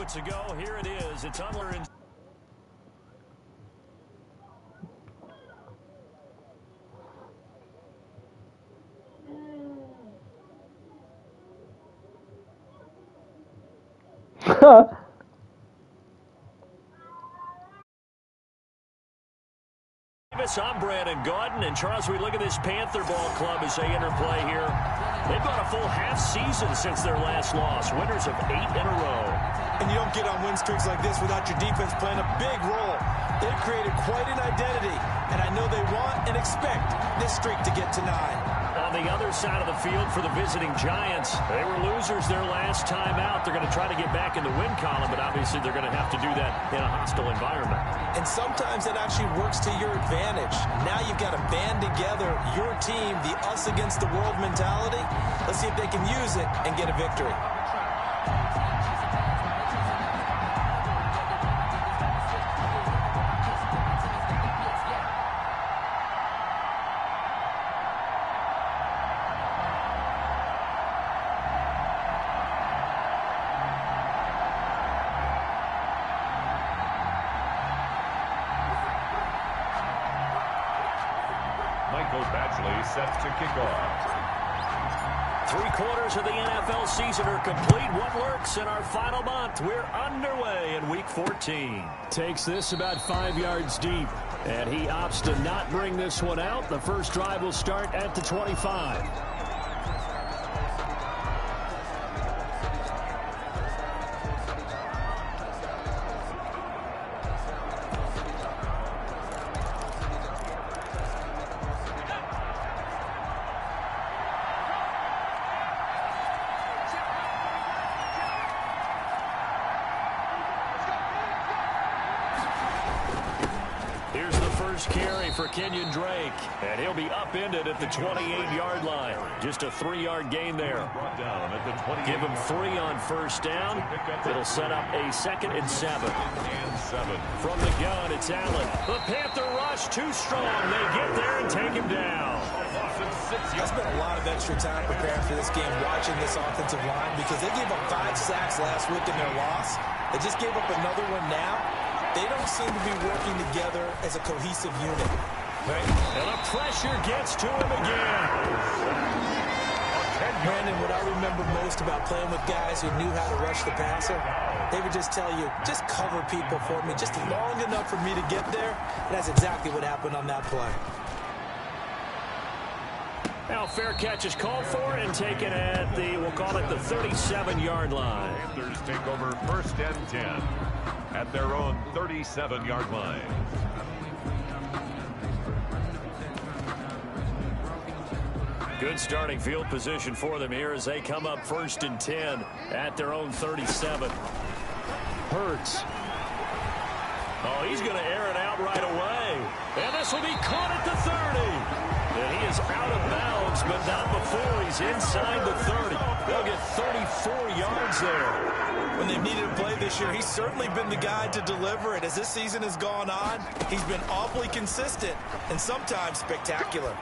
moments ago. Here it is. It's Unler and I'm Brandon Gaudin, and Charles, we look at this Panther ball club as they interplay here. They've got a full half season since their last loss, winners of 8 in a row. And you don't get on win streaks like this without your defense playing a big role. They've created quite an identity, and I know they want and expect this streak to get to 9. On the other side of the field for the visiting Giants, they were losers their last time out. They're going to try to get back in the win column, but obviously they're going to have to do that in a hostile environment. And sometimes that actually works to your advantage. Now you've got to band together your team, the us against the world mentality. Let's see if they can use it and get a victory. Set to kick off. 3/4 of the NFL season are complete. What lurks in our final month? We're underway in Week 14. Takes this about 5 yards deep, and he opts to not bring this one out. The first drive will start at the 25. Carry for Kenyon Drake, and he'll be upended at the 28-yard line. Just a 3-yard gain there. Give him 3 on first down. It'll set up a 2nd and 7. From the gun, it's Allen. The Panther rush too strong. They get there and take him down. I spent a lot of extra time preparing for this game, watching this offensive line, because they gave up 5 sacks last week in their loss. They just gave up another one now. They don't seem to be working together as a cohesive unit. Right. And the pressure gets to him again. Brandon, what I remember most about playing with guys who knew how to rush the passer, they would just tell you, just cover people for me, just long enough for me to get there. And that's exactly what happened on that play. Now fair catch is called for and taken at the, we'll call it the 37-yard line. Panthers take over 1st and 10 at their own 37-yard line. Good starting field position for them here as they come up 1st and 10 at their own 37. Hurts. Oh, he's going to air it out right away. And this will be caught at the 30. And he is out of bounds, but not before he's inside the 30. They'll get 34 yards there. When they've needed a play this year, he's certainly been the guy to deliver it. As this season has gone on, he's been awfully consistent and sometimes spectacular.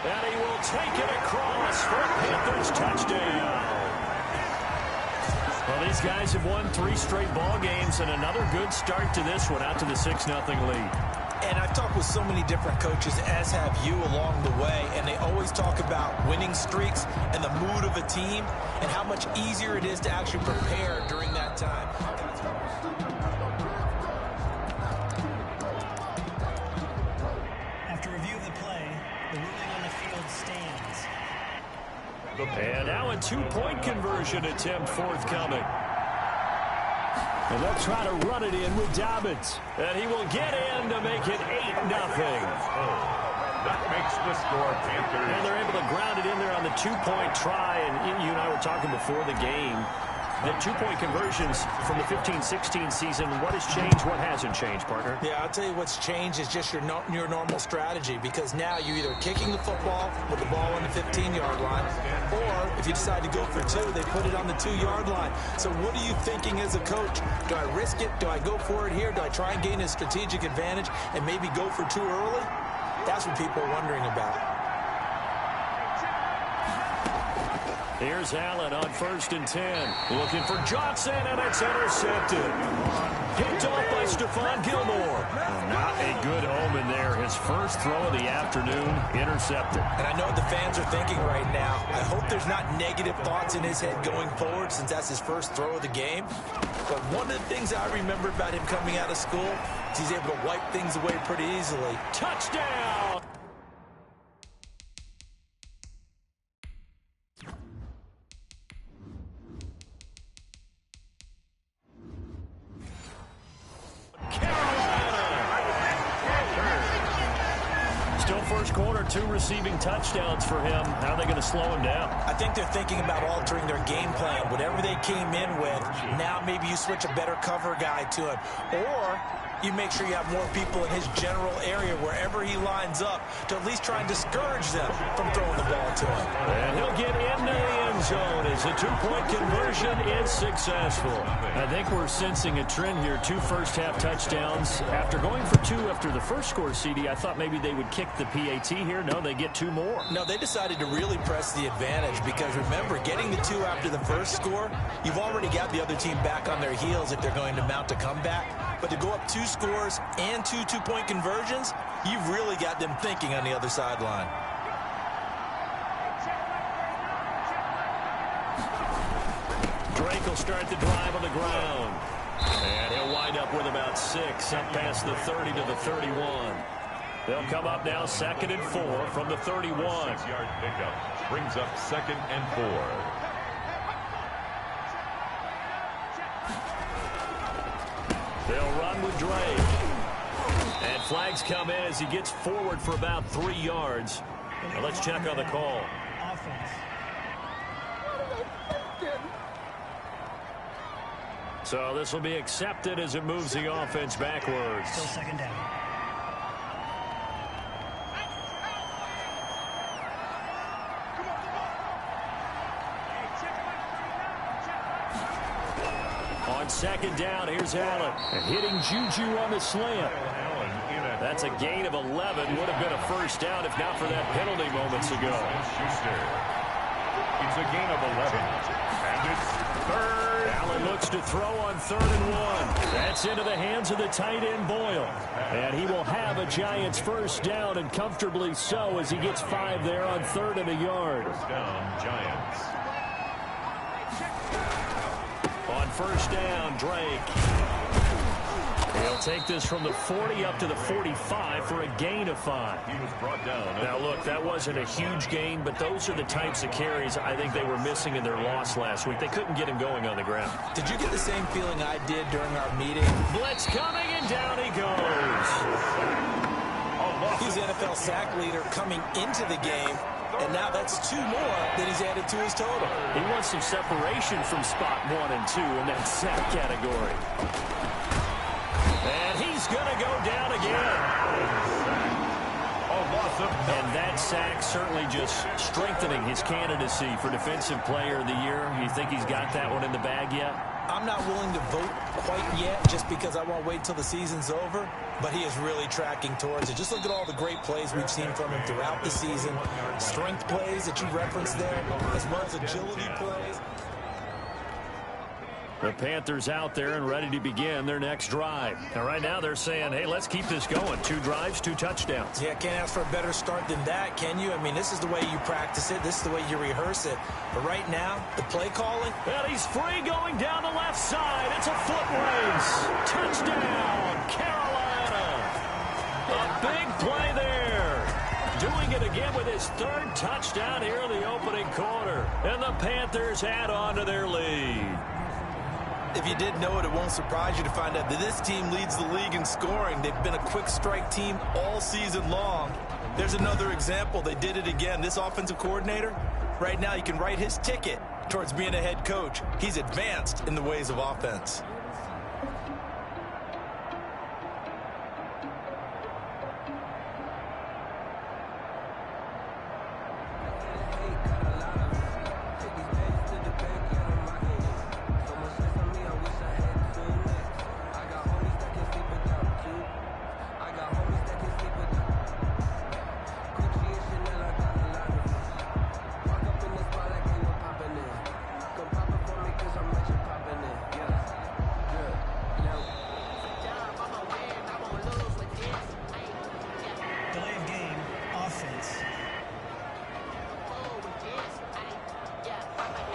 And he will take it across for a Panthers touchdown. Well, these guys have won 3 straight ball games and another good start to this one, out to the 6-0 lead. And I've talked with so many different coaches, as have you, along the way, and they always talk about winning streaks and the mood of a team and how much easier it is to actually prepare during that time. After review of the play, the ruling on the field stands. And now a 2-point conversion attempt forthcoming. And they'll try to run it in with Dobbins. And he will get in to make it 8-0. That makes the score, Panthers. And they're able to ground it in there on the 2-point try. And you and I were talking before the game. The 2-point conversions from the 15-16 season, what has changed, what hasn't changed, partner? Yeah, I'll tell you what's changed is just your normal strategy, because now you're either kicking the football with the ball on the 15-yard line, or if you decide to go for 2, they put it on the 2-yard line. So what are you thinking as a coach? Do I risk it? Do I go for it here? Do I try and gain a strategic advantage and maybe go for 2 early? That's what people are wondering about. Here's Allen on 1st and 10. Looking for Johnson, and it's intercepted. Picked off by Stephon Gilmore. Not a good omen there. His first throw of the afternoon intercepted. And I know what the fans are thinking right now. I hope there's not negative thoughts in his head going forward since that's his first throw of the game. But one of the things I remember about him coming out of school is he's able to wipe things away pretty easily. Touchdown! First quarter, 2 receiving touchdowns for him. How are they going to slow him down? I think they're thinking about altering their game plan. Whatever they came in with, now maybe you switch a better cover guy to him. Or you make sure you have more people in his general area wherever he lines up to at least try and discourage them from throwing the ball to him. And he'll get into the end zone as the 2-point conversion is successful. I think we're sensing a trend here. 2 first-half touchdowns. After going for 2 after the first score, CD, I thought maybe they would kick the PAT here. No, they get 2 more. No, they decided to really press the advantage because, remember, getting the 2 after the first score, you've already got the other team back on their heels if they're going to mount a comeback. But to go up 2 scores and 2 two-point conversions, you've really got them thinking on the other sideline. Drake will start the drive on the ground. And he'll wind up with about 6 up past the 30 to the 31. They'll come up now 2nd and 4 from the 31. 6-yard pickup brings up 2nd and 4. They'll run with Drake. And flags come in as he gets forward for about 3 yards. Now let's check on the call. Offense. So this will be accepted as it moves the offense backwards. Still 2nd down. On 2nd down, here's Allen. Hitting Juju on the slant. That's a gain of 11. Would have been a first down if not for that penalty moments ago. It's a gain of 11. And it's 3rd. Allen looks to throw on 3rd and 1. That's into the hands of the tight end, Boyle. And he will have a Giants first down, and comfortably so, as he gets 5 there on 3rd and a yard. First down, Giants. On 1st down, Drake. He'll take this from the 40 up to the 45 for a gain of 5. He was brought down. Now, look, that wasn't a huge gain, but those are the types of carries I think they were missing in their loss last week. They couldn't get him going on the ground. Did you get the same feeling I did during our meeting? Blitz coming, and down he goes. He's the NFL sack leader coming into the game, and now that's 2 more that he's added to his total. He wants some separation from spot 1 and 2 in that sack category. And he's going to go down again. And that sack certainly just strengthening his candidacy for Defensive Player of the Year. You think he's got that one in the bag yet? I'm not willing to vote quite yet just because I won't wait till the season's over, but he is really tracking towards it. Just look at all the great plays we've seen from him throughout the season. Strength plays that you referenced there, as well as agility plays. The Panthers out there and ready to begin their next drive. And right now they're saying, hey, let's keep this going. 2 drives, 2 touchdowns. Yeah, can't ask for a better start than that, can you? I mean, this is the way you practice it. This is the way you rehearse it. But right now, the play calling. And he's free going down the left side. It's a foot race. Touchdown, Carolina. A big play there. Doing it again with his 3rd touchdown here in the opening quarter. And the Panthers add on to their lead. If you did know it, it won't surprise you to find out that this team leads the league in scoring. They've been a quick strike team all season long. There's another example. They did it again. This offensive coordinator, right now you can write his ticket towards being a head coach. He's advanced in the ways of offense.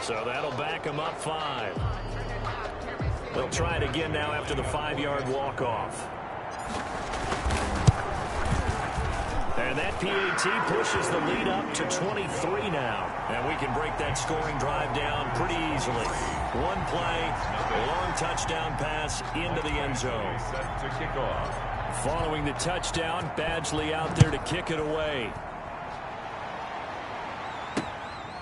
So that'll back them up 5. They'll try it again now after the 5-yard walk-off. And that PAT pushes the lead up to 23 now. And we can break that scoring drive down pretty easily. One play, long touchdown pass into the end zone. Set to kick off. Following the touchdown, Badgley out there to kick it away.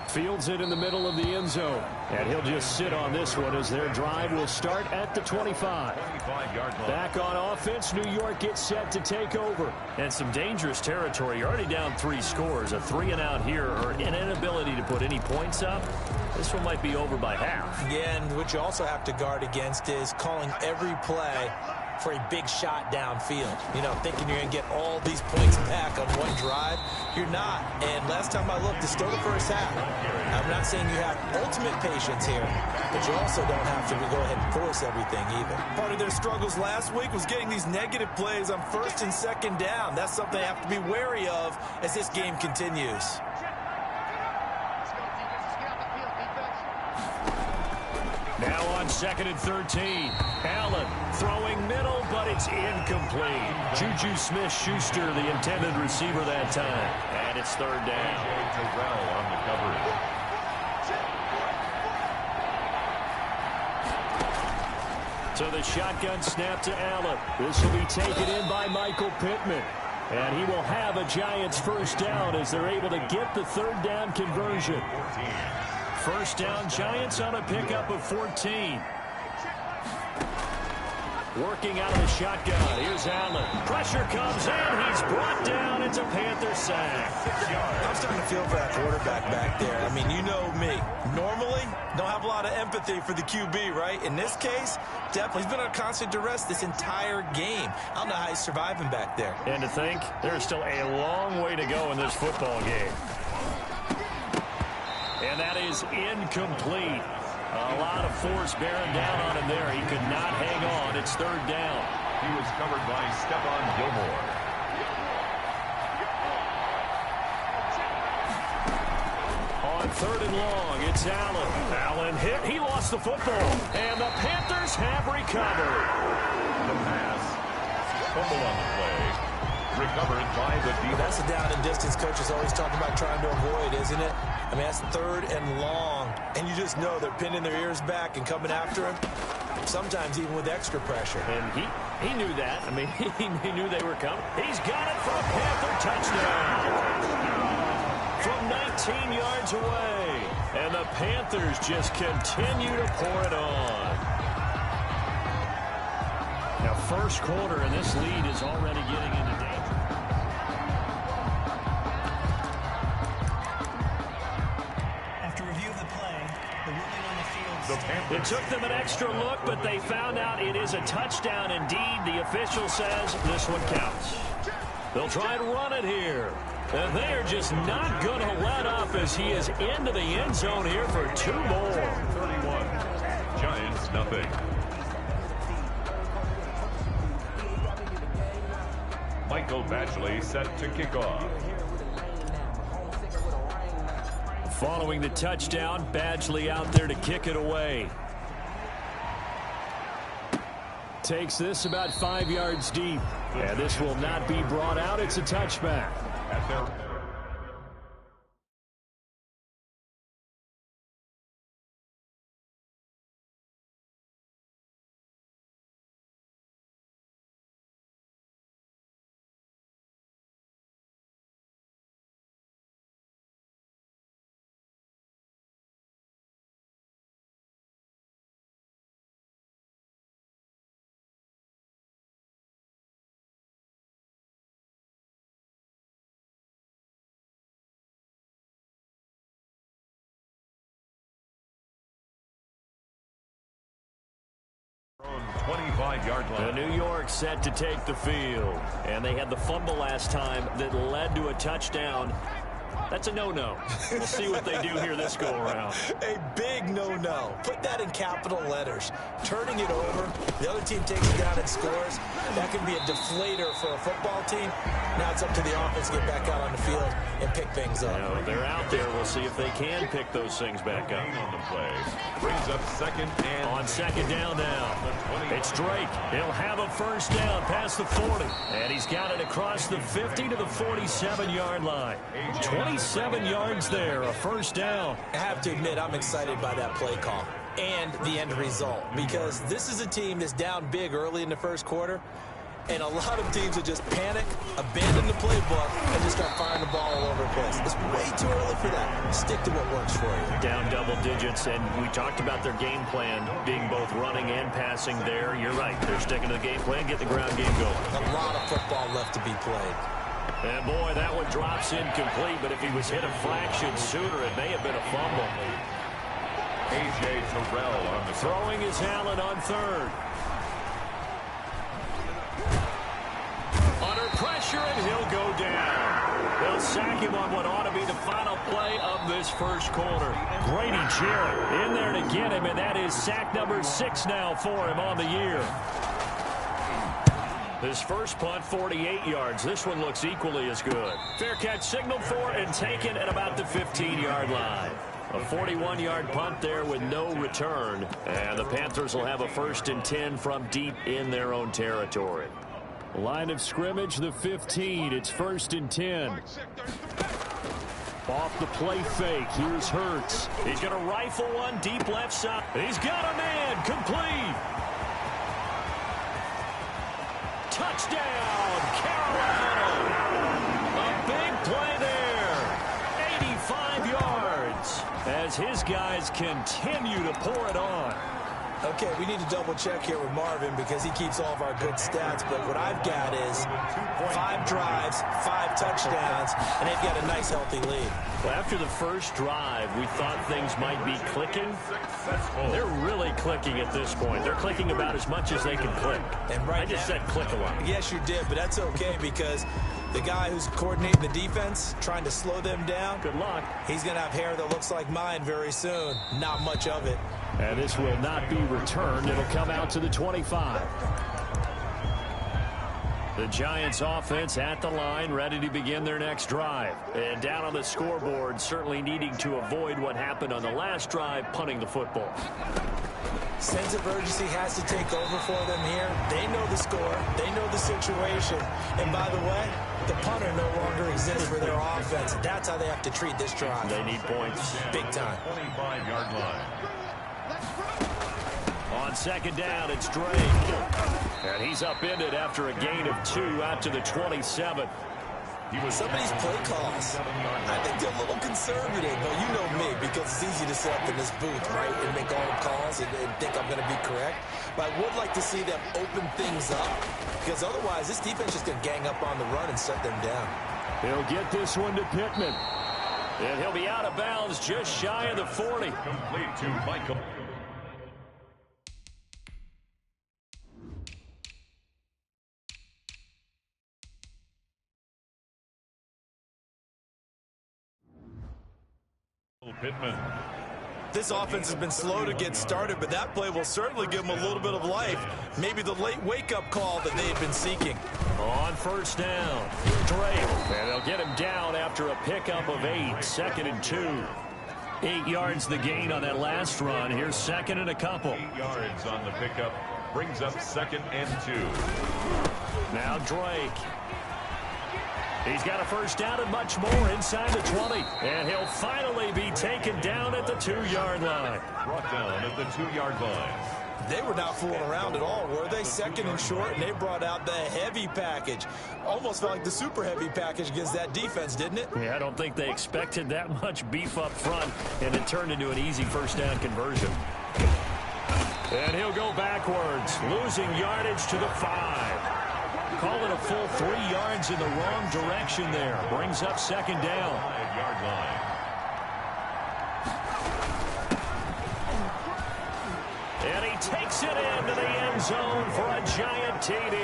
Fields it in the middle of the end zone. And he'll just sit on this one as their drive will start at the 25. 25-yard line. Back on offense, New York gets set to take over. And some dangerous territory. You're already down 3 scores. A 3-and-out here or an inability to put any points up. This one might be over by half. Yeah, and what you also have to guard against is calling every play for a big shot downfield. You know, thinking you're going to get all these points back on one drive. You're not. And last time I looked, it's still the first half. I'm not saying you have ultimate patience here, but you also don't have to go ahead and force everything either. Part of their struggles last week was getting these negative plays on 1st and 2nd down. That's something they have to be wary of as this game continues. Now on 2nd and 13. Allen throwing middle, but it's incomplete. Juju Smith-Schuster, the intended receiver that time. And it's 3rd down. Terrell on the coverage. So the shotgun snap to Allen. This will be taken in by Michael Pittman. And he will have a Giants first down as they're able to get the 3rd down conversion. First down, Giants on a pickup of 14. Working out of the shotgun. Here's Allen. Pressure comes in. He's brought down. It's a Panther sack. I'm starting to feel for that quarterback back there. I mean, you know me. Normally, don't have a lot of empathy for the QB, right? In this case, definitely he's been on constant duress this entire game. I don't know how he's surviving back there. And to think, there's still a long way to go in this football game. And that is incomplete. A lot of force bearing down on him there. He could not hang on. It's 3rd down. He was covered by Stephon Gilmore. On 3rd and long, it's Allen. Allen hit. He lost the football. And the Panthers have recovered. The pass. Fumble on the play. Recovered by the defense. That's the down and distance coach is always talking about trying to avoid, isn't it? I mean, that's 3rd and long. And you just know they're pinning their ears back and coming after him, sometimes even with extra pressure. And he knew that. I mean, he knew they were coming. He's got it for a Panther touchdown. From 19 yards away. And the Panthers just continue to pour it on. Now, first quarter, and this lead is already getting into danger. It took them an extra look, but they found out it is a touchdown indeed. The official says this one counts. They'll try and run it here. And they are just not going to let up as he is into the end zone here for 2 more. 31. Giants nothing. Michael Badgley set to kick off. Following the touchdown, Badgley out there to kick it away. Takes this about 5 yards deep. And this will not be brought out. It's a touchback. At their own 25-yard line. New York set to take the field. And they had the fumble last time that led to a touchdown. That's a no-no. We'll see what they do here this go-around. A big no-no. Put that in capital letters. Turning it over, the other team takes it down and scores. That can be a deflator for a football team. Now it's up to the offense to get back out on the field and pick things up. No, they're out there. We'll see if they can pick those things back up. On the play. Brings up second and... On second down now. It's Drake. He'll have a first down past the 40. And he's got it across the 50 to the 47-yard line. 27 yards there, a first down. I have to admit, I'm excited by that play call and the end result, because this is a team that's down big early in the first quarter, and a lot of teams will just panic, abandon the playbook, and just start firing the ball all over the place. It's way too early for that. Stick to what works for you. Down double digits, and we talked about their game plan being both running and passing there. You're right. They're sticking to the game plan, get the ground game going. A lot of football left to be played. And, boy, that one drops incomplete, but if he was hit a fraction sooner, it may have been a fumble. A.J. Terrell on the throwing is Allen on third. Under pressure, and he'll go down. They'll sack him on what ought to be the final play of this first quarter. Grady Jarrett in there to get him, and that is sack number 6 now for him on the year. His first punt, 48 yards. This one looks equally as good. Fair catch signaled for and taken at about the 15-yard line. A 41-yard punt there with no return. And the Panthers will have a 1st and 10 from deep in their own territory. Line of scrimmage, the 15. It's 1st and 10. Off the play fake. Here's Hurts. He's going to rifle one deep left side. He's got a man. Complete. Touchdown, Carolina. A big play there. 85 yards as his guys continue to pour it on. Okay, we need to double check here with Marvin because he keeps all of our good stats, but what I've got is 5 drives, 5 touchdowns, and they've got a nice healthy lead. Well, after the first drive, we thought things might be clicking. They're really clicking at this point. They're clicking about as much as they can click. And right I just said click a lot. Yes, you did, but that's okay because the guy who's coordinating the defense, trying to slow them down, good luck. He's going to have hair that looks like mine very soon. Not much of it. And this will not be returned. It'll come out to the 25. The Giants offense at the line, ready to begin their next drive. And down on the scoreboard, certainly needing to avoid what happened on the last drive, punting the football. Sense of urgency has to take over for them here. They know the score. They know the situation. And by the way, the punter no longer exists for their offense. That's how they have to treat this drive. They need points. Big time. 25-yard line. On second down, it's Drake. And he's upended after a gain of 2 out to the 27. Some of these play calls, I think they're a little conservative, but you know me, because it's easy to sit up in this booth, right, and make all the calls and think I'm going to be correct. But I would like to see them open things up, because otherwise this defense is going to gang up on the run and shut them down. He'll get this one to Pittman. And he'll be out of bounds just shy of the 40. Complete to Michael. Pittman. This offense has been slow to get started, but that play will certainly give them a little bit of life. Maybe the late wake-up call that they've been seeking. On first down, Drake. And they'll get him down after a pickup of 8, 2nd and 2. 8 yards the gain on that last run. Here's 2nd and a couple. 8 yards on the pickup. Brings up 2nd and 2. Now Drake. He's got a first down and much more inside the 20. And he'll finally be taken down at the 2-yard line. Brought down at the 2-yard line. They were not fooling around at all, were they? 2nd and short, and they brought out the heavy package. Almost felt like the super heavy package against that defense, didn't it? Yeah, I don't think they expected that much beef up front, and it turned into an easy first down conversion. And he'll go backwards, losing yardage to the 5. Call it a full 3 yards in the wrong direction there. Brings up 2nd down. 5-yard line. And he takes it into the end zone for a giant TD.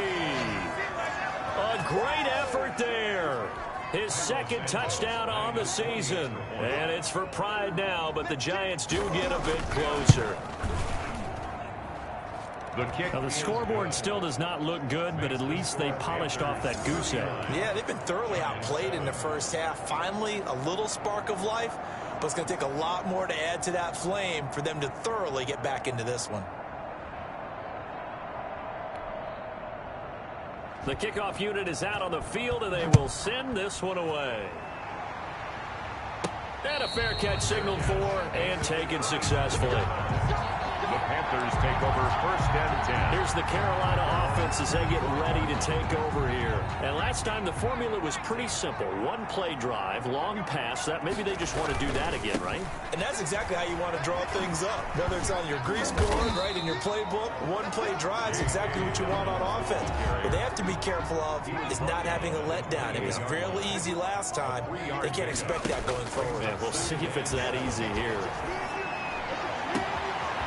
A great effort there. His second touchdown on the season. And it's for pride now, but the Giants do get a bit closer. Now, the scoreboard still does not look good, but at least they polished off that goose egg. Yeah, they've been thoroughly outplayed in the first half. Finally, a little spark of life, but it's going to take a lot more to add to that flame for them to thoroughly get back into this one. The kickoff unit is out on the field, and they will send this one away. And a fair catch signaled for and taken successfully. The Panthers take over 1st and 10. Here's the Carolina offense as they get ready to take over here. And last time the formula was pretty simple. One play drive, long pass. That maybe they just want to do that again, right? And that's exactly how you want to draw things up. Whether it's on your grease board, right, in your playbook, one play drive is exactly what you want on offense. What they have to be careful of is not having a letdown. It was real easy last time. They can't expect that going forward. Yeah, we'll see if it's that easy here.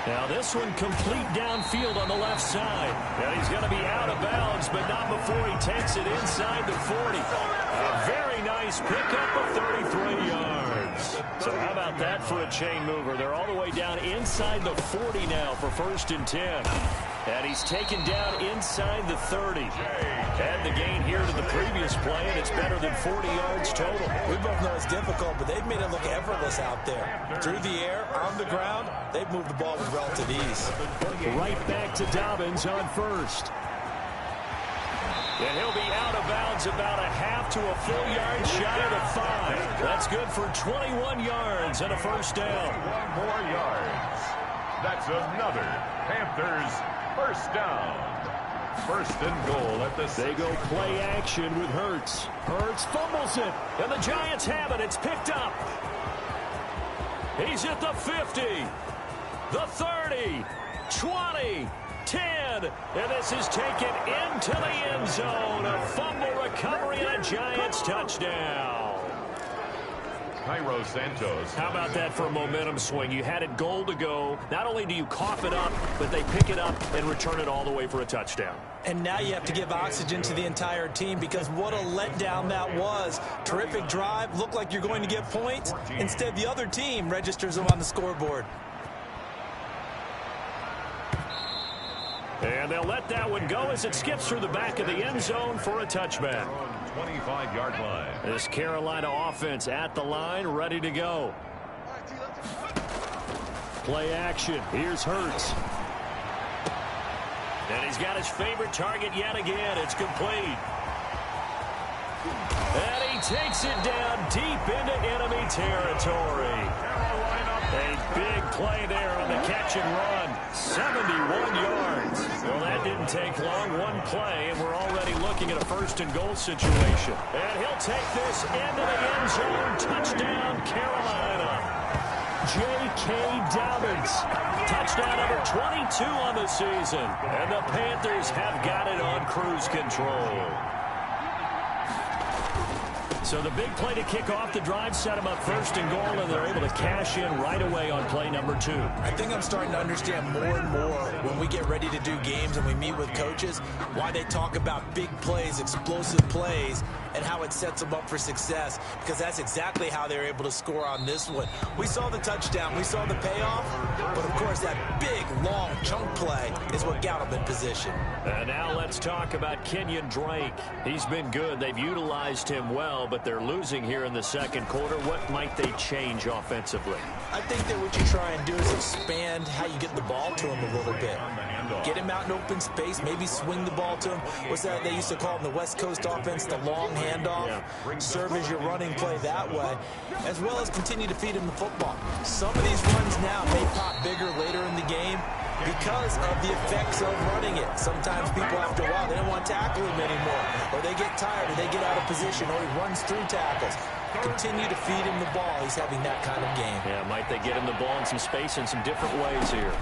Now this one complete downfield on the left side. And he's going to be out of bounds, but not before he takes it inside the 40. A very nice pickup of 33 yards. So how about that for a chain mover? They're all the way down inside the 40 now for 1st and 10. And he's taken down inside the 30. Add the gain here to the previous play, and it's better than 40 yards total. We both know it's difficult, but they've made it look effortless out there. Through the air, on the ground, they've moved the ball with relative ease. Right back to Dobbins on 1st. And he'll be out of bounds about a half to a full yard shy of the 5. That's good for 21 yards and a 1st down. 1 more yards. That's another Panthers 1st down. 1st and goal at the 6. They go play action with Hurts. Hurts fumbles it, and the Giants have it. It's picked up. He's at the 50, the 30, 20, 10, and this is taken into the end zone. A fumble recovery and a Giants touchdown. Cairo Santos. How about that for a momentum swing? You had it goal to go. Not only do you cough it up, but they pick it up and return it all the way for a touchdown. And now you have to give oxygen to the entire team because what a letdown that was. Terrific drive. Looked like you're going to get points. Instead, the other team registers them on the scoreboard. And they'll let that one go as it skips through the back of the end zone for a touchback. 25-yard line. This Carolina offense at the line, ready to go. Play action. Here's Hurts. And he's got his favorite target yet again. It's complete. And he takes it down deep into enemy territory. A big play there on the catch and run. 71 yards. Well, that didn't take long. One play, and we're already looking at a 1st and goal situation. And he'll take this into the end zone. Touchdown, Carolina. J.K. Dobbins. Touchdown number 22 on the season. And the Panthers have got it on cruise control. So the big play to kick off the drive set them up 1st and goal, and they're able to cash in right away on play number 2. I think I'm starting to understand more and more when we get ready to do games and we meet with coaches why they talk about big plays, explosive plays, and how it sets them up for success, because that's exactly how they're able to score on this one. We saw the touchdown. We saw the payoff, but, of course, that big, long chunk play is what got them in position. And now let's talk about Kenyon Drake. He's been good. They've utilized him well, but they're losing here in the 2nd quarter. What might they change offensively? I think that what you try and do is expand how you get the ball to him a little bit. Get him out in open space, maybe swing the ball to him. What's that they used to call in the West Coast offense, the long handoff? Yeah. Serve as your running play that way, as well as continue to feed him the football. Some of these runs now may pop bigger later in the game because of the effects of running it. Sometimes people, after a while, they don't want to tackle him anymore, or they get tired, or they get out of position, or he runs through tackles. Continue to feed him the ball. He's having that kind of game. Yeah, might they get him the ball in some space in some different ways here.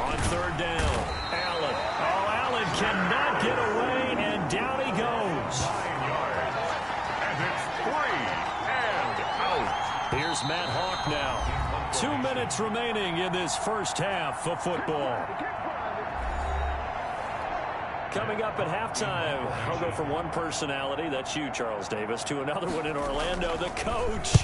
On 3rd down, Allen. Oh, Allen cannot get away, and down he goes. 9 yards. And it's 3 and out. Here's Matt Hawk now. 2 minutes remaining in this 1st half of football. Coming up at halftime, I'll go from one personality, that's you, Charles Davis, to another one in Orlando, the coach.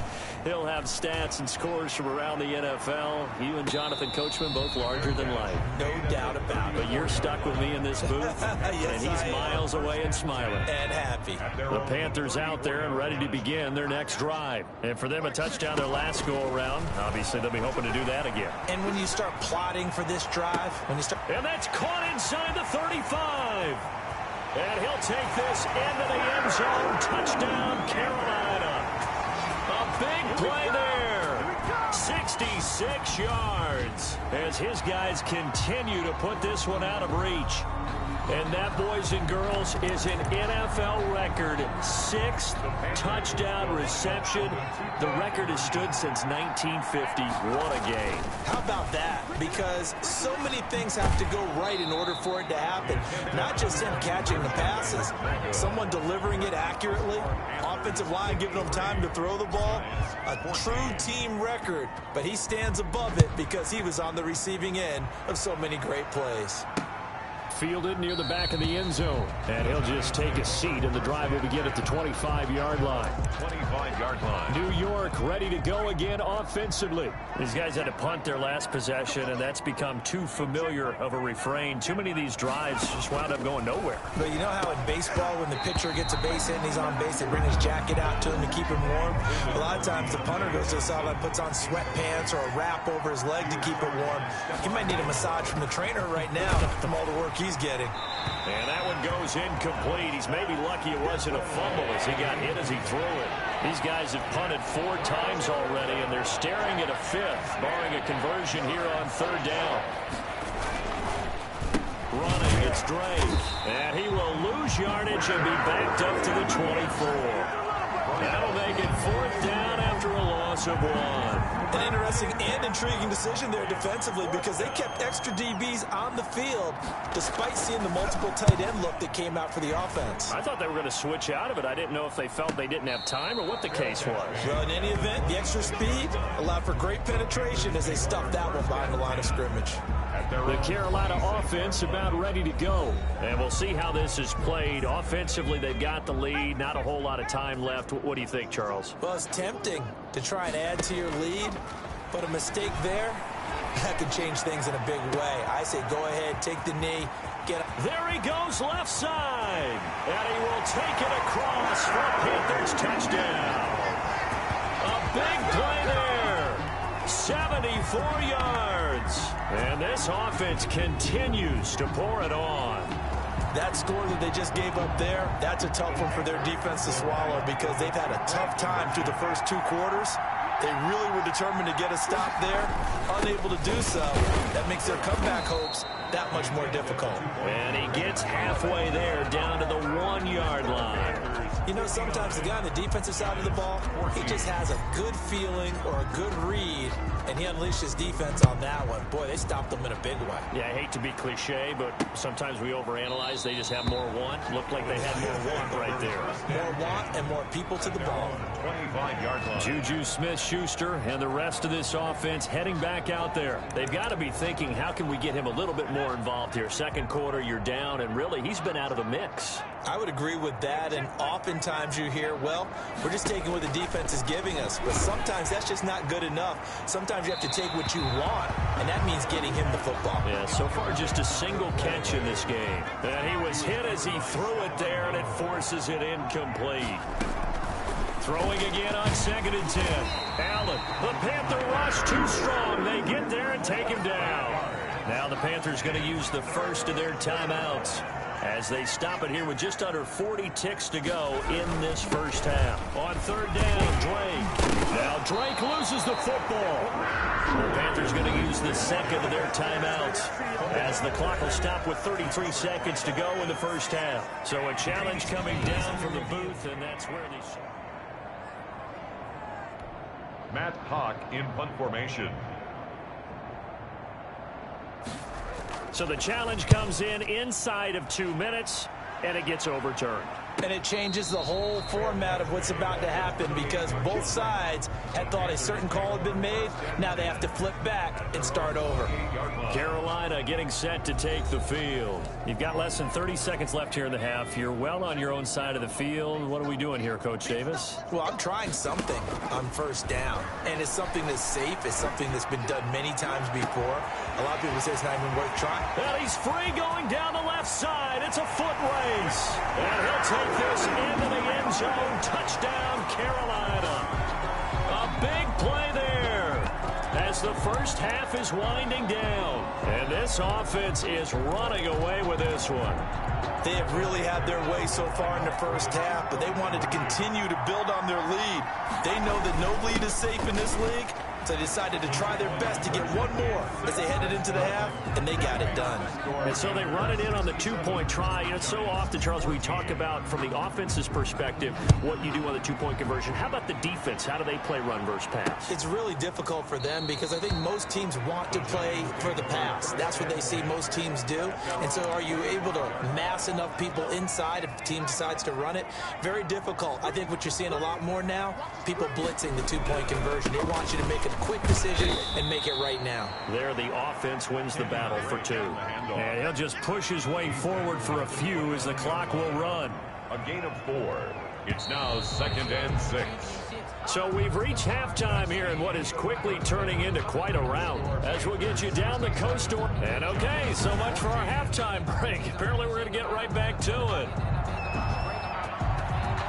He'll have stats and scores from around the NFL. You and Jonathan Coachman, both larger than life. No doubt about it. But you're stuck with me in this booth, yes, and he's miles away and smiling. And happy. The Panthers out there and ready to begin their next drive. And for them, a touchdown their last go-around. Obviously, they'll be hoping to do that again. And when you start plotting for this drive, and that's caught inside the 35. And he'll take this into the end zone. Touchdown, Carolina. A big play there. 66 yards as his guys continue to put this one out of reach. And that, boys and girls, is an NFL record 6th touchdown reception. The record has stood since 1950. What a game. How about that? Because so many things have to go right in order for it to happen. Not just him catching the passes. Someone delivering it accurately. Offensive line giving them time to throw the ball. A true team record. But he stands above it because he was on the receiving end of so many great plays. Fielded near the back of the end zone. And he'll just take a seat, and the drive will begin at the 25-yard line. 25-yard line. New York ready to go again offensively. These guys had to punt their last possession, and that's become too familiar of a refrain. Too many of these drives just wound up going nowhere. But you know how in baseball, when the pitcher gets a base hit and he's on base, they bring his jacket out to him to keep him warm? A lot of times the punter goes to the sideline, puts on sweatpants or a wrap over his leg to keep it warm. He might need a massage from the trainer right now from all the work he's getting. And that one goes incomplete. He's maybe lucky it wasn't a fumble as he got hit as he threw it. These guys have punted 4 times already, and they're staring at a 5th, barring a conversion here on 3rd down. Running, it's Drake. And he will lose yardage and be backed up to the 24. That'll make it 4th down after a loss of 1. An interesting and intriguing decision there defensively because they kept extra DBs on the field despite seeing the multiple tight end look that came out for the offense. I thought they were going to switch out of it. I didn't know if they felt they didn't have time or what the case was. Well, in any event, the extra speed allowed for great penetration as they stuffed that one behind the line of scrimmage. The Carolina offense about ready to go. And we'll see how this is played. Offensively, they've got the lead. Not a whole lot of time left. What do you think, Charles? Well, it's tempting to try and add to your lead, but a mistake there, that could change things in a big way. I say go ahead, take the knee, get up. There he goes left side. And he will take it across for a Panthers touchdown. A big play there. 74 yards. And this offense continues to pour it on. That score that they just gave up there, that's a tough one for their defense to swallow because they've had a tough time through the first 2 quarters. They really were determined to get a stop there, unable to do so. That makes their comeback hopes that much more difficult. And he gets halfway there down to the 1-yard line. You know, sometimes the guy on the defensive side of the ball, he just has a good feeling or a good read, and he unleashed his defense on that one. Boy, they stopped them in a big way. Yeah, I hate to be cliche, but sometimes we overanalyze. They just have more want. Looked like they had more want right there. More want and more people to the ball. 25-yard line. Juju Smith-Schuster and the rest of this offense heading back out there. They've got to be thinking, how can we get him a little bit more involved here? Second quarter, you're down, and really, he's been out of the mix. I would agree with that, and oftentimes you hear, well, we're just taking what the defense is giving us, but sometimes that's just not good enough. Sometimes you have to take what you want, and that means getting him the football. Yeah, so far just a single catch in this game. And he was hit as he threw it there, and it forces it incomplete. Throwing again on 2nd and 10. Allen, the Panther rush too strong. They get there and take him down. Now the Panthers going to use the first of their timeouts as they stop it here with just under 40 ticks to go in this first half. On 3rd down, Drake. Now Drake loses the football. The Panthers going to use the second of their timeouts as the clock will stop with 33 seconds to go in the first half. So a challenge coming down from the booth, and that's where they... Matt Hawk in punt formation. So the challenge comes in inside of 2 minutes, and it gets overturned. And it changes the whole format of what's about to happen because both sides had thought a certain call had been made. Now they have to flip back and start over. Carolina getting set to take the field. You've got less than 30 seconds left here in the half. You're well on your own side of the field. What are we doing here, Coach Davis? Well, I'm trying something on first down. And it's something that's safe. It's something that's been done many times before. A lot of people say it's not even worth trying. Well, he's free going down the left side. It's a foot race. And he'll take this into the end zone. Touchdown, Carolina. A big play there as the first half is winding down. And this offense is running away with this one. They have really had their way so far in the first half, but they wanted to continue to build on their lead. They know that no lead is safe in this league, so they decided to try their best to get one more as they headed into the half, and they got it done. And so they run it in on the two-point try. You know, so often, Charles, we talk about from the offense's perspective what you do on the two-point conversion. How about the defense? How do they play run versus pass? It's really difficult for them because I think most teams want to play for the pass. That's what they see most teams do. And so are you able to mass enough people inside if the team decides to run it? Very difficult. I think what you're seeing a lot more now, people blitzing the two-point conversion. They want you to make a quick decision and make it right now. There, the offense wins the battle for two. And he'll just push his way forward for a few as the clock will run. A gain of 4. It's now 2nd and 6. So we've reached halftime here in what is quickly turning into quite a rout as we'll get you down the coast. And okay, so much for our halftime break. Apparently we're going to get right back to it.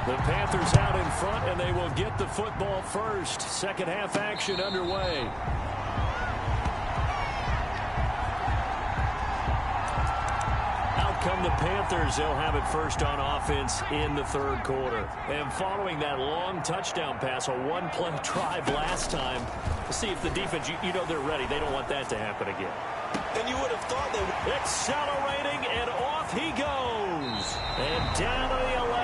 The Panthers out in front, and they will get the football first. Second half action underway. Out come the Panthers. They'll have it first on offense in the third quarter. And following that long touchdown pass, a one-play drive last time, to see if the defense, you know they're ready. They don't want that to happen again. And you would have thought they would. Accelerating, and off he goes. And down to the 11.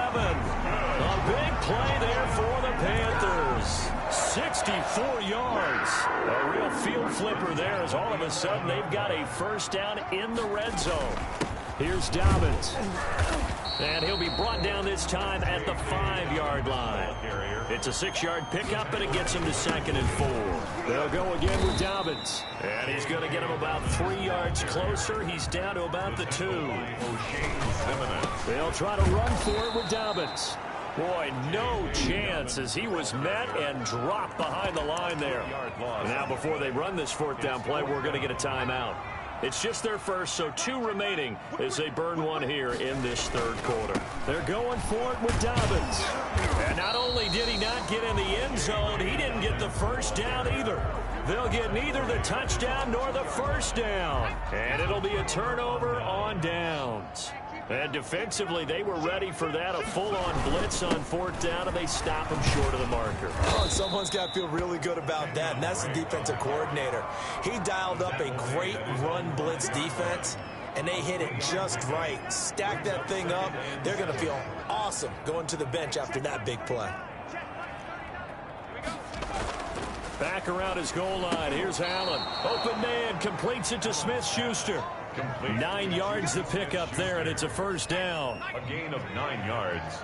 A big play there for the Panthers. 64 yards. A real field flipper there as all of a sudden they've got a first down in the red zone. Here's Dobbins. And he'll be brought down this time at the 5-yard line. It's a 6-yard pickup, and it gets him to 2nd and 4. They'll go again with Dobbins. And he's going to get him about 3 yards closer. He's down to about the 2. They'll try to run for it with Dobbins. Boy, no chance as he was met and dropped behind the line there. Now, before they run this 4th down play, we're going to get a timeout. It's just their first, so 2 remaining as they burn one here in this third quarter. They're going for it with Dobbins. And not only did he not get in the end zone, he didn't get the first down either. They'll get neither the touchdown nor the first down. And it'll be a turnover on downs. And defensively, they were ready for that, a full-on blitz on 4th down, and they stop him short of the marker. Oh, someone's got to feel really good about that, and that's the defensive coordinator. He dialed up a great run blitz defense, and they hit it just right. Stack that thing up. They're going to feel awesome going to the bench after that big play. Back around his goal line. Here's Allen. Open man, completes it to Smith-Schuster. 9 yards the pickup there, and it's a first down. A gain of 9 yards.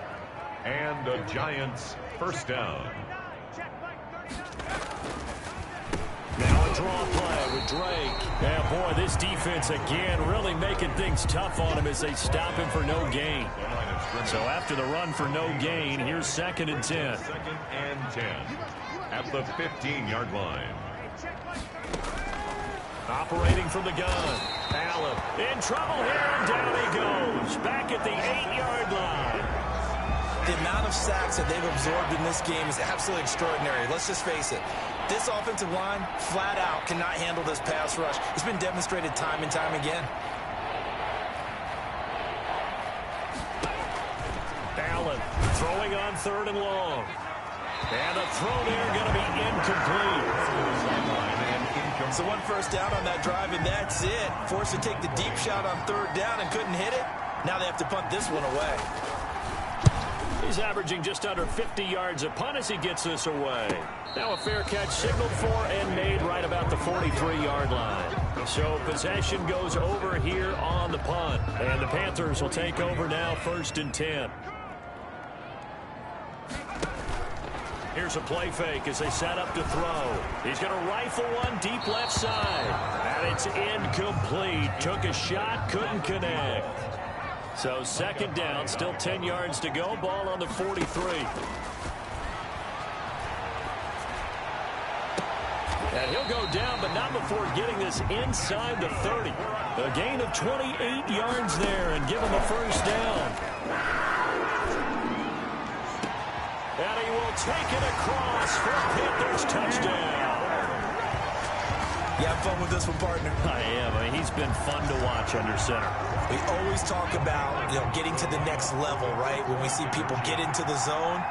And the Giants first down. Now a draw play with Drake. Yeah, boy, this defense again really making things tough on him as they stop him for no gain. So after the run for no gain, here's 2nd and 10. 2nd and 10 at the 15-yard line. Operating from the gun. Allen in trouble here, and down he goes. Back at the 8-yard line. The amount of sacks that they've absorbed in this game is absolutely extraordinary. Let's just face it. This offensive line, flat out, cannot handle this pass rush. It's been demonstrated time and time again. Allen throwing on 3rd and long. And the throw there going to be incomplete. So 1 first down on that drive, and that's it. Forced to take the deep shot on 3rd down and couldn't hit it. Now they have to punt this one away. He's averaging just under 50 yards a punt as he gets this away. Now a fair catch signaled for and made right about the 43-yard line. So possession goes over here on the punt. And the Panthers will take over now 1st and 10. Here's a play fake as they set up to throw. He's going to rifle one deep left side. And it's incomplete. Took a shot, couldn't connect. So second down, still 10 yards to go. Ball on the 43. And he'll go down, but not before getting this inside the 30. A gain of 28 yards there and give him a first down. And he will take it across for a Panthers touchdown. You have fun with this one, partner? I am. I mean, he's been fun to watch under center. We always talk about, getting to the next level, right? When we see people get into the zone.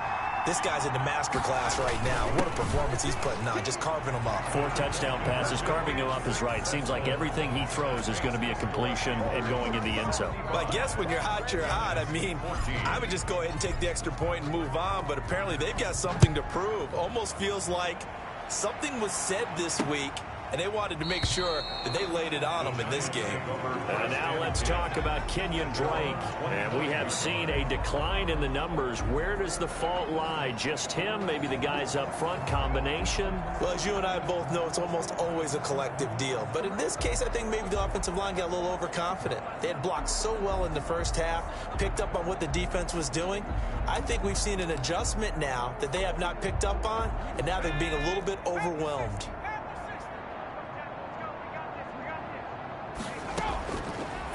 This guy's in the master class right now. What a performance he's putting on, just carving them up. 4 touchdown passes, carving him up is right. Seems like everything he throws is going to be a completion and going in the end zone. Well, I guess when you're hot, you're hot. I mean, I would just go ahead and take the extra point and move on, but apparently they've got something to prove. Almost feels like something was said this week, and they wanted to make sure that they laid it on them in this game. And now let's talk about Kenyon Drake. And we have seen a decline in the numbers. Where does the fault lie? Just him? Maybe the guys up front? Combination? Well, as you and I both know, it's almost always a collective deal. But in this case, I think maybe the offensive line got a little overconfident. They had blocked so well in the first half, picked up on what the defense was doing. I think we've seen an adjustment now that they have not picked up on, and now they're being a little bit overwhelmed.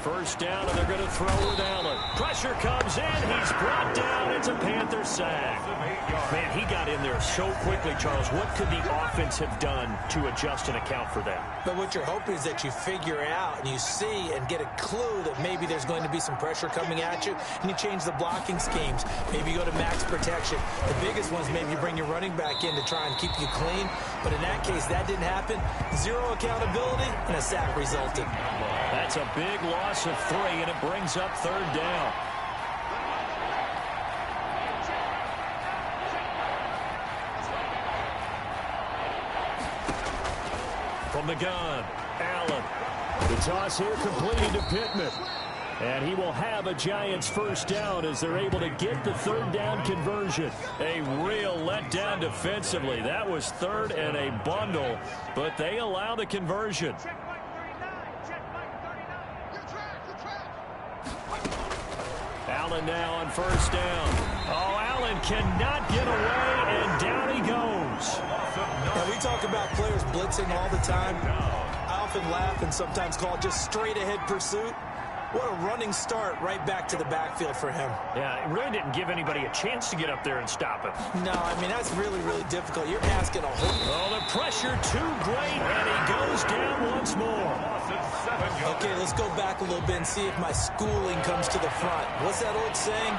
First down, and they're going to throw with Allen. Pressure comes in. He's brought down. It's a Panther sack. Man, he got in there so quickly, Charles. What could the offense have done to adjust and account for that? But what you're hoping is that you figure out and you see and get a clue that maybe there's going to be some pressure coming at you, and you change the blocking schemes. Maybe you go to max protection. The biggest one is maybe you bring your running back in to try and keep you clean. But in that case, that didn't happen. Zero accountability, and a sack resulted. That's a big loss of 3, and it brings up third down. From the gun, Allen. The toss here completed to Pittman. And he will have a Giants first down as they're able to get the third down conversion. A real letdown defensively. That was third and a bundle, but they allow the conversion. Allen now on first down. Oh, Allen cannot get away, and down he goes. Now, we talk about players blitzing all the time. I often laugh and sometimes call it just straight-ahead pursuit. What a running start right back to the backfield for him. Yeah, it really didn't give anybody a chance to get up there and stop him. No, I mean, that's really, really difficult. You're asking a whole... Oh, the pressure too great, and he goes down once more. Okay, let's go back a little bit and see if my schooling comes to the front. What's that old saying?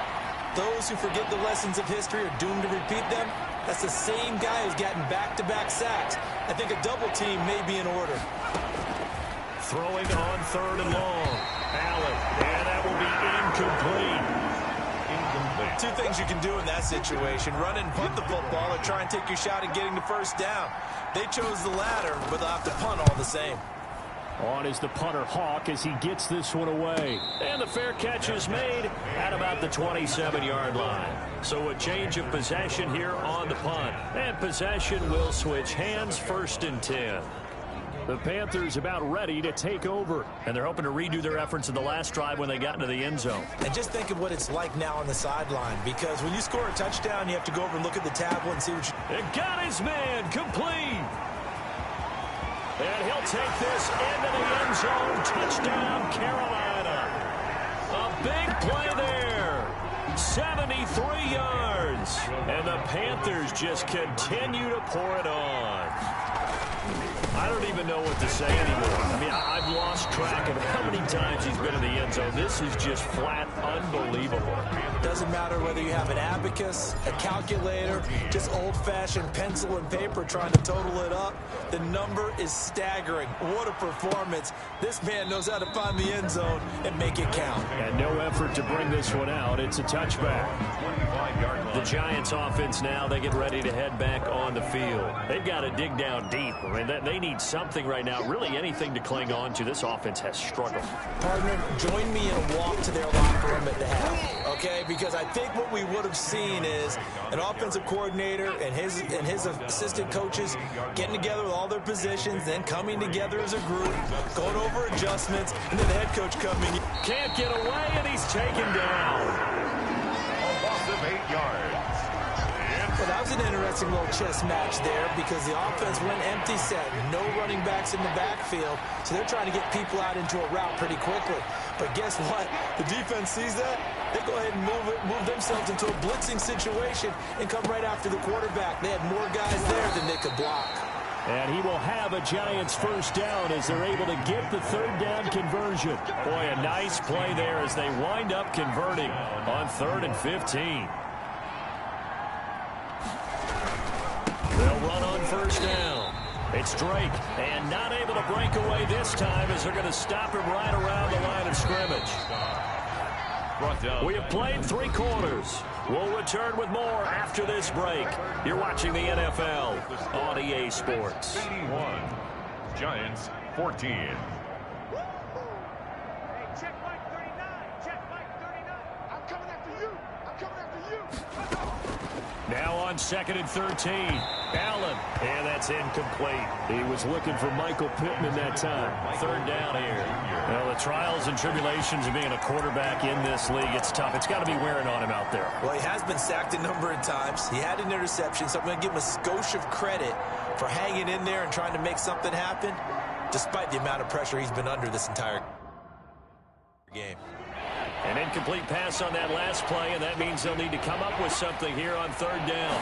Those who forget the lessons of history are doomed to repeat them. That's the same guy who's gotten back-to-back sacks. I think a double team may be in order. Throwing on third and long. Allen, and that will be incomplete. Two things you can do in that situation: run and punt the football, or try and take your shot at getting the first down. They chose the latter, but they'll have to punt all the same. On is the punter, Hawk, as he gets this one away. And the fair catch is made at about the 27-yard line. So a change of possession here on the punt. And possession will switch hands, first and 10. The Panthers about ready to take over. And they're hoping to redo their efforts in the last drive when they got into the end zone. And just think of what it's like now on the sideline. Because when you score a touchdown, you have to go over and look at the tablet and see what you... It got his man complete. And he'll take this into the end zone. Touchdown, Carolina. A big play there. 73 yards. And the Panthers just continue to pour it on. I don't even know what to say anymore. I mean, I've lost track of how many times he's been in the end zone. This is just flat unbelievable. Doesn't matter whether you have an abacus, a calculator, just old-fashioned pencil and paper trying to total it up. The number is staggering. What a performance. This man knows how to find the end zone and make it count. And no effort to bring this one out. It's a touchback. The Giants offense now, they get ready to head back on the field. They've got to dig down deep. I mean, they need something right now, really anything to cling on to. This offense has struggled. Partner, join me in a walk to their locker room at the half, okay? Because I think what we would have seen is an offensive coordinator and his assistant coaches getting together with all their positions, then coming together as a group, going over adjustments, and then the head coach coming in. Can't get away, and he's taken down. A loss of 8 yards. Well, that was an interesting little chess match there because the offense went empty set. No running backs in the backfield, so they're trying to get people out into a route pretty quickly. But guess what? The defense sees that. They go ahead and move themselves into a blitzing situation and come right after the quarterback. They had more guys there than they could block. And he will have a Giants first down as they're able to get the third down conversion. Boy, a nice play there as they wind up converting on 3rd and 15. They'll run on first down. It's Drake, and not able to break away this time as they're going to stop him right around the line of scrimmage. We have played 3 quarters. We'll return with more after this break. You're watching the NFL on EA Sports. 81, Giants 14. Hey, check Mike 39. Check Mike 39. I'm coming after you. I'm coming after you. Now on 2nd and 13. Allen, and that's incomplete. He was looking for Michael Pittman that time. 3rd down here. Well, the trials and tribulations of being a quarterback in this league, it's tough. It's got to be wearing on him out there. Well, he has been sacked a number of times. He had an interception, so I'm going to give him a skosh of credit for hanging in there and trying to make something happen, despite the amount of pressure he's been under this entire game. An incomplete pass on that last play, and that means they'll need to come up with something here on 3rd down.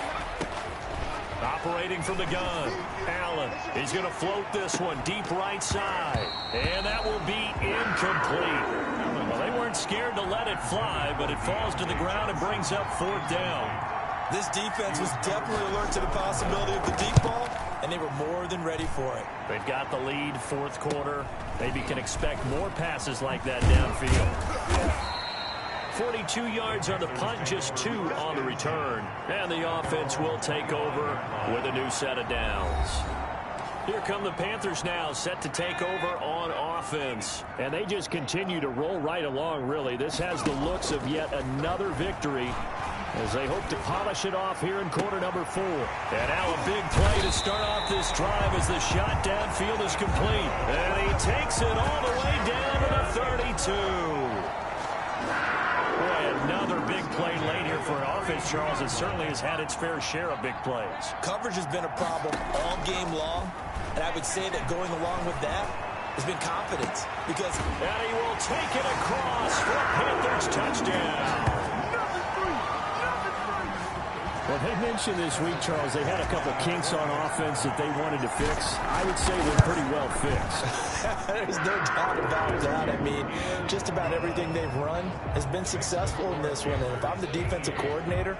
Operating from the gun, Allen. He's going to float this one deep right side, and that will be incomplete. Well, they weren't scared to let it fly, but it falls to the ground and brings up 4th down. This defense was definitely alert to the possibility of the deep ball, and they were more than ready for it. They've got the lead, 4th quarter. Maybe can expect more passes like that downfield. 42 yards on the punt, just 2 on the return. And the offense will take over with a new set of downs. Here come the Panthers now, set to take over on offense. And they just continue to roll right along, really. This has the looks of yet another victory as they hope to polish it off here in quarter number 4. And now a big play to start off this drive as the shot downfield is complete. And he takes it all the way down to the 32. Boy, another big play late here for an offense, Charles. It certainly has had its fair share of big plays. Coverage has been a problem all game long, and I would say that going along with that has been confidence. Because and he will take it across for a Panthers touchdown. Well, they mentioned this week, Charles, they had a couple kinks on offense that they wanted to fix. I would say they're pretty well fixed. There's no doubt about that. I mean, just about everything they've run has been successful in this one. And if I'm the defensive coordinator,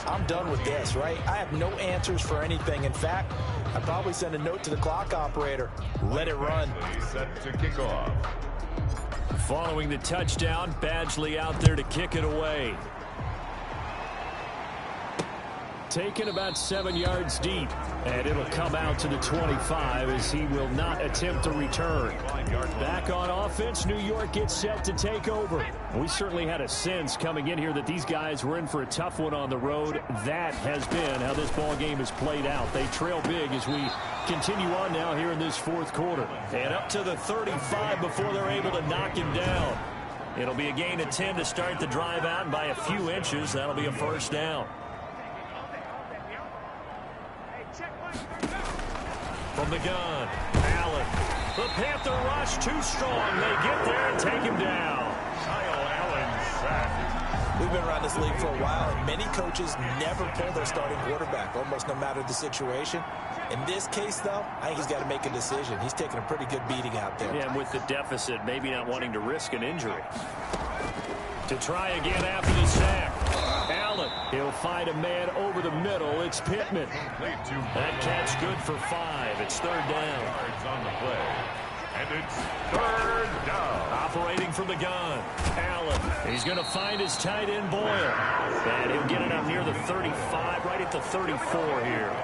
I'm done with this, right? I have no answers for anything. In fact, I'd probably send a note to the clock operator. Let it run. Set to kick off. Following the touchdown, Badgley out there to kick it away. Taken about 7 yards deep, and it'll come out to the 25 as he will not attempt to return. Back on offense, New York gets set to take over. We certainly had a sense coming in here that these guys were in for a tough one on the road. That has been how this ball game has played out. They trail big as we continue on now here in this 4th quarter. And up to the 35 before they're able to knock him down. It'll be a gain of 10 to start the drive out, and by a few inches, that'll be a first down. From the gun, Allen. The Panther rush too strong. They get there and take him down. Kyle Allen sacked. We've been around this league for a while, and many coaches never pull their starting quarterback, almost no matter the situation. In this case, though, I think he's got to make a decision. He's taking a pretty good beating out there. Yeah, and with the deficit, maybe not wanting to risk an injury. To try again after the sack. Allen, he'll find a man over the middle. It's Pittman. That catch good for 5. It's 3rd down. Yards on the play. And it's third down. Operating from the gun, Allen. He's going to find his tight end, Boyle. And he'll get it up near the 35, right at the 34 here.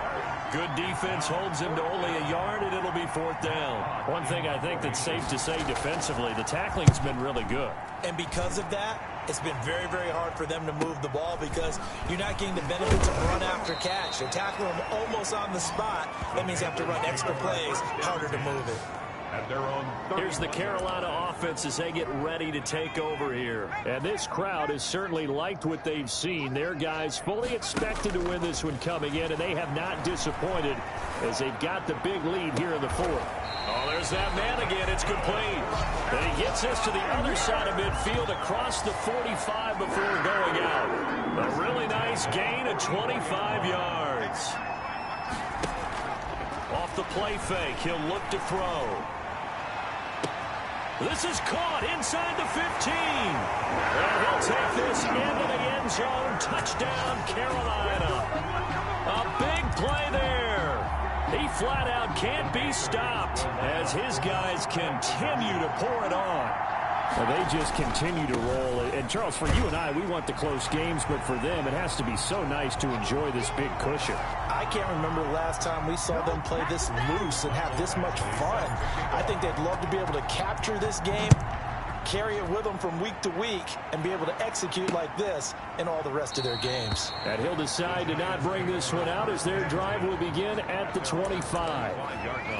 Good defense holds him to only a yard, and it'll be fourth down. One thing I think that's safe to say defensively, the tackling's been really good. And because of that, it's been very, very hard for them to move the ball because you're not getting the benefits of run after catch. They're tackling them almost on the spot. That means you have to run extra plays, harder to move it. At their own 30. Here's the Carolina offense as they get ready to take over here. And this crowd has certainly liked what they've seen. Their guys fully expected to win this one coming in, and they have not disappointed as they've got the big lead here in the fourth. Oh, there's that man again. It's complete. And he gets us to the other side of midfield across the 45 before going out. A really nice gain of 25 yards. Off the play fake, he'll look to throw. This is caught inside the 15. And he'll take this into the end zone. Touchdown, Carolina. A big play there. He flat out can't be stopped as his guys continue to pour it on. Well, they just continue to roll. And, Charles, for you and I, we want the close games, but for them, it has to be so nice to enjoy this big cushion. I can't remember the last time we saw them play this loose and have this much fun. I think they'd love to be able to capture this game, carry it with them from week to week, and be able to execute like this in all the rest of their games. And he'll decide to not bring this one out as their drive will begin at the 25.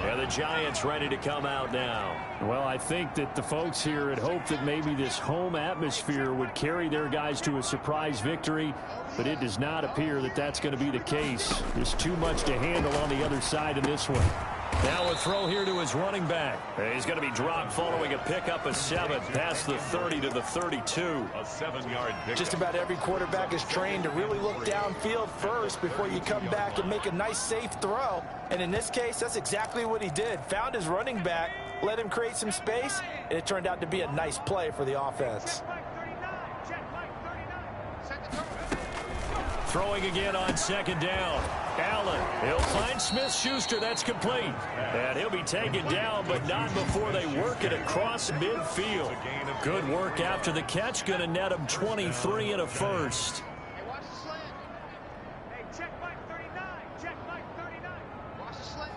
And the Giants ready to come out now. Well, I think that the folks here had hoped that maybe this home atmosphere would carry their guys to a surprise victory, but it does not appear that that's going to be the case. There's too much to handle on the other side in this one. Now a throw here to his running back. He's going to be dropped following a pickup of 7 past the 30 to the 32. A 7-yard pickup. Just about every quarterback is trained to really look downfield first before you come back and make a nice, safe throw. And in this case, that's exactly what he did. Found his running back, let him create some space, and it turned out to be a nice play for the offense. Throwing again on second down. Allen, he'll find Smith-Schuster. That's complete. And he'll be taken down, but not before they work it across midfield. Good work after the catch. Going to net him 23 and a first. Hey, watch the slant. Hey, check Mike 39. Check Mike 39. Watch the slant.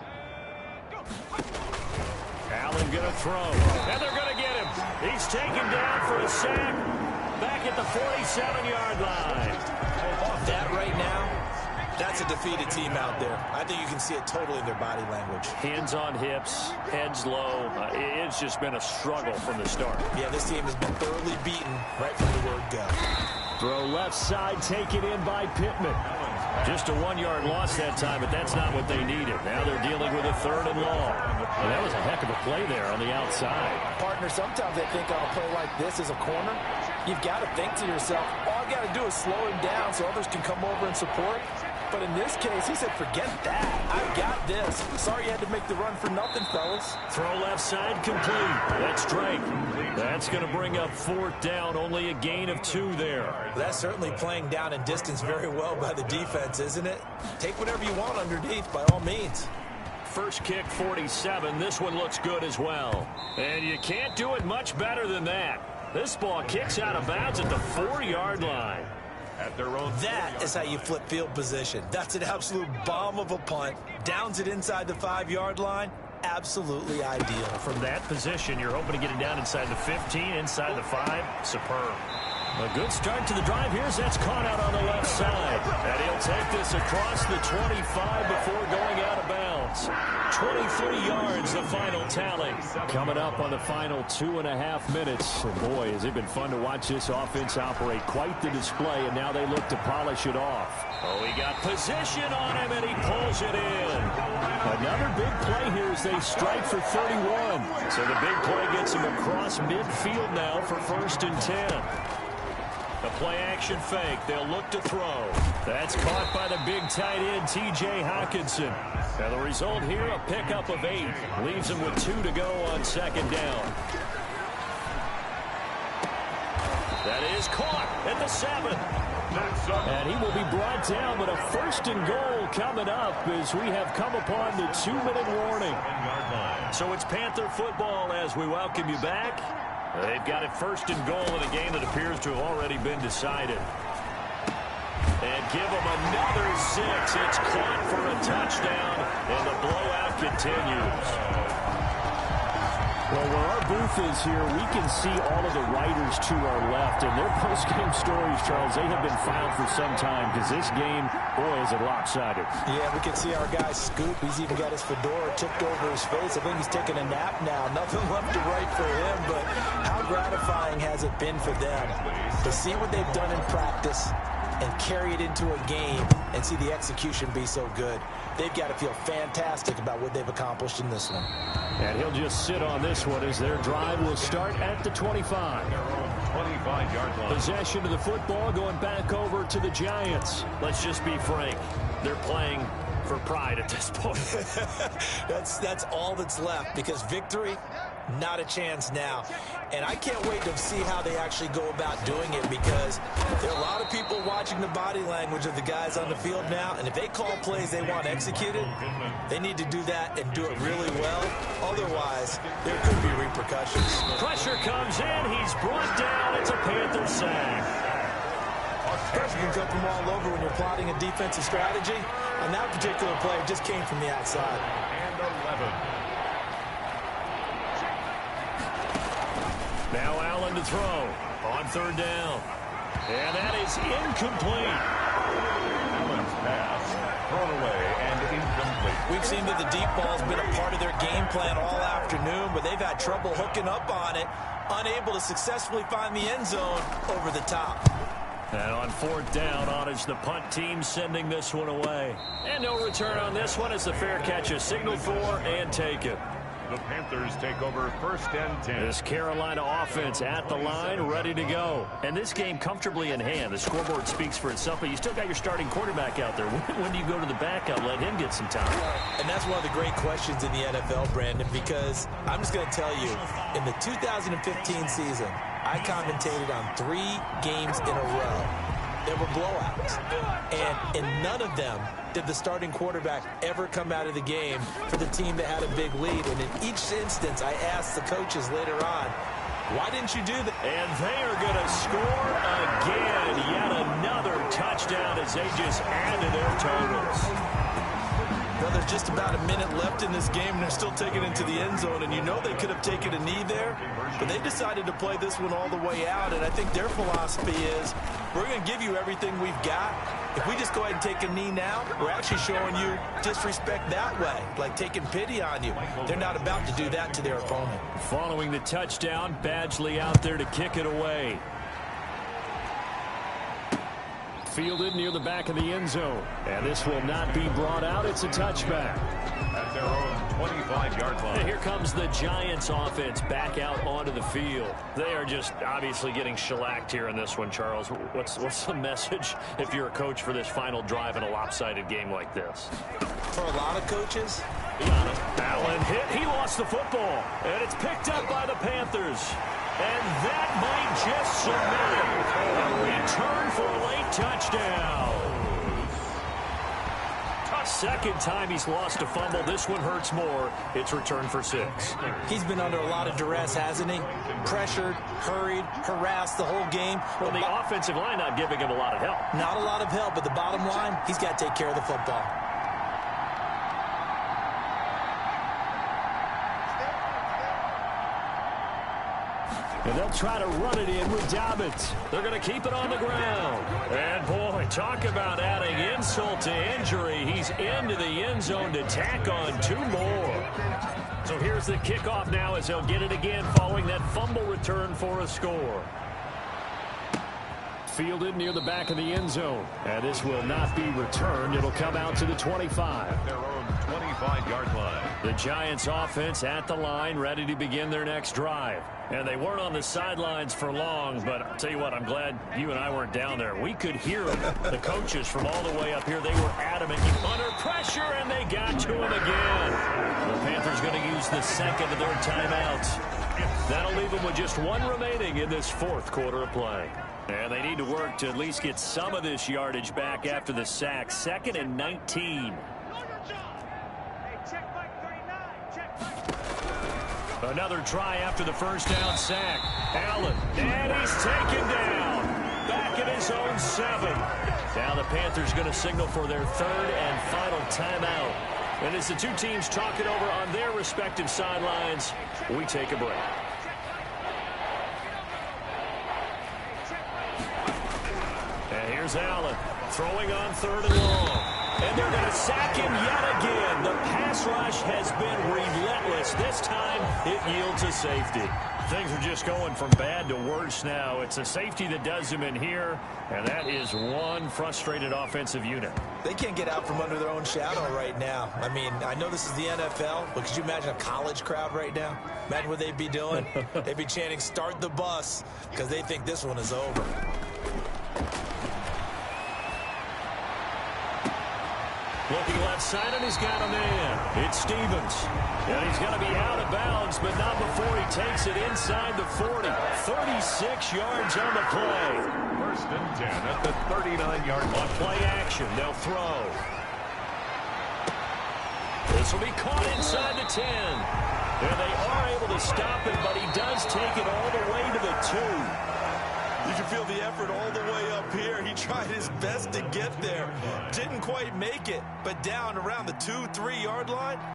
Allen going to throw. And they're going to get him. He's taken down for a sack. Back at the 47-yard line. That right now, that's a defeated team out there. I think you can see it totally in their body language. Hands on hips, heads low. It's just been a struggle from the start. Yeah, this team has been thoroughly beaten right from the word go. Throw left side, taken in by Pittman. Just a 1-yard loss that time, but that's not what they needed. Now they're dealing with a 3rd and long. Well, that was a heck of a play there on the outside. Partner, sometimes I think on a play like this as a corner, you've got to think to yourself, all I got to do is slow him down so others can come over and support. But in this case, he said, forget that. I've got this. Sorry you had to make the run for nothing, fellas. Throw left side complete. That's Drake. That's going to bring up 4th down. Only a gain of 2 there. That's certainly playing down in distance very well by the defense, isn't it? Take whatever you want underneath, by all means. First kick, 47. This one looks good as well. And you can't do it much better than that. This ball kicks out of bounds at the 4-yard line. At their own. That is how you flip field position. That's an absolute bomb of a punt. Downs it inside the 5-yard line. Absolutely ideal. From that position, you're hoping to get it down inside the 15, inside the 5. Superb. A good start to the drive. Here's that's caught out on the left side. And he'll take this across the 25 before going out of bounds. 23 yards, the final tally. Coming up on the final 2.5 minutes. And boy, has it been fun to watch this offense operate. Quite the display, and now they look to polish it off. Oh, he got position on him, and he pulls it in. Another big play here as they strike for 31. So the big play gets him across midfield now for 1st and 10. The play-action fake. They'll look to throw. That's caught by the big tight end, T.J. Hockenson. And the result here, a pickup of 8. Leaves him with 2 to go on 2nd down. That is caught at the 7. And he will be brought down, but a 1st and goal coming up as we have come upon the 2-minute warning. So it's Panther football as we welcome you back. They've got it 1st and goal in a game that appears to have already been decided. And give them another 6. It's caught for a touchdown, and the blowout continues. Well, where our booth is here, we can see all of the writers to our left. And their post-game stories, Charles, they have been filed for some time because this game, boy, is it lopsided. Yeah, we can see our guy Scoop. He's even got his fedora tipped over his face. I think he's taking a nap now. Nothing left to write for him, but how gratifying has it been for them to see what they've done in practice and carry it into a game and see the execution be so good. They've got to feel fantastic about what they've accomplished in this one. And he'll just sit on this one as their drive will start at the 25. 25-yard line. Possession of the football going back over to the Giants. Let's just be frank. They're playing for pride at this point. That's all that's left, because victory, not a chance now. And I can't wait to see how they actually go about doing it, because there are a lot of people watching the body language of the guys on the field now, and if they call plays they want executed, they need to do that and do it really well. Otherwise, there could be repercussions. Pressure comes in. He's brought down. It's a Panther sack. Pressure can come from all over when you're plotting a defensive strategy, and that particular play just came from the outside. And 11. Now Allen to throw on 3rd down. And that is incomplete. Allen's pass thrown away and incomplete. We've seen that the deep ball's been a part of their game plan all afternoon, but they've had trouble hooking up on it, unable to successfully find the end zone over the top. And on 4th down, on is the punt team sending this one away. And no return on this one as the fair catch is signaled for and taken. The Panthers take over 1st and 10. This Carolina offense at the line, ready to go. And this game comfortably in hand. The scoreboard speaks for itself, but you still got your starting quarterback out there. When do you go to the backup, let him get some time? And that's one of the great questions in the NFL, Brandon, because I'm just going to tell you, in the 2015 season, I commentated on 3 games in a row. There were blowouts, and in none of them did the starting quarterback ever come out of the game for the team that had a big lead. And in each instance, I asked the coaches later on, why didn't you do that? And they are going to score again. Yet another touchdown as they just add to their totals. Well, there's just about a minute left in this game, and they're still taking it to the end zone. And you know they could have taken a knee there, but they decided to play this one all the way out. And I think their philosophy is, we're going to give you everything we've got. If we just go ahead and take a knee now, we're actually showing you disrespect that way, like taking pity on you. They're not about to do that to their opponent. Following the touchdown, Badgley out there to kick it away. Fielded near the back of the end zone. And this will not be brought out. It's a touchback. At their own 25-yard line. And here comes the Giants offense back out onto the field. They are just obviously getting shellacked here in this one, Charles. What's the message if you're a coach for this final drive in a lopsided game like this? For a lot of coaches, Allen hit. He lost the football. And it's picked up by the Panthers. And that might just cement it. A return for a late touchdown. Second time he's lost a fumble. This one hurts more. It's returned for 6. he's been under a lot of duress, hasn't he? Pressured, hurried, harassed the whole game. Well, the offensive line not giving him a lot of help. Not a lot of help, but the bottom line, he's got to take care of the football. And they'll try to run it in with Dobbins. They're going to keep it on the ground. And, boy, talk about adding insult to injury. He's into the end zone to tack on 2 more. So here's the kickoff now as they'll get it again following that fumble return for a score. Fielded near the back of the end zone. And this will not be returned. It'll come out to the 25. Their own 25-yard line. The Giants offense at the line, ready to begin their next drive. And they weren't on the sidelines for long, but I'll tell you what, I'm glad you and I weren't down there. We could hear them. The coaches from all the way up here, they were adamant. Under pressure, and they got to him again. The Panthers going to use the second of their timeouts. That'll leave them with just one remaining in this fourth quarter of play. And they need to work to at least get some of this yardage back after the sack. 2nd and 19. Another try after the first down sack. Allen, and he's taken down. Back at his own 7. Now the Panthers going to signal for their 3rd and final timeout. And as the two teams talk it over on their respective sidelines, we take a break. And here's Allen throwing on 3rd and long. And they're going to sack him yet again. The pass rush has been relentless. This time it yields a safety. Things are just going from bad to worse now. It's a safety that does him in here, and that is one frustrated offensive unit. They can't get out from under their own shadow right now. I mean, I know this is the NFL, but could you imagine a college crowd right now? Imagine what they'd be doing. They'd be chanting, "Start the bus," because they think this one is over. Looking left side, and he's got a man. It's Stevens. And he's going to be out of bounds, but not before he takes it inside the 40. 36 yards on the play. 1st and 10 at the 39-yard line. On play action, they'll throw. This will be caught inside the 10. And they are able to stop him, but he does take it all the way to the 2. You can feel the effort all the way up here. He tried his best to get there. Didn't quite make it, but down around the 2-3 yard line.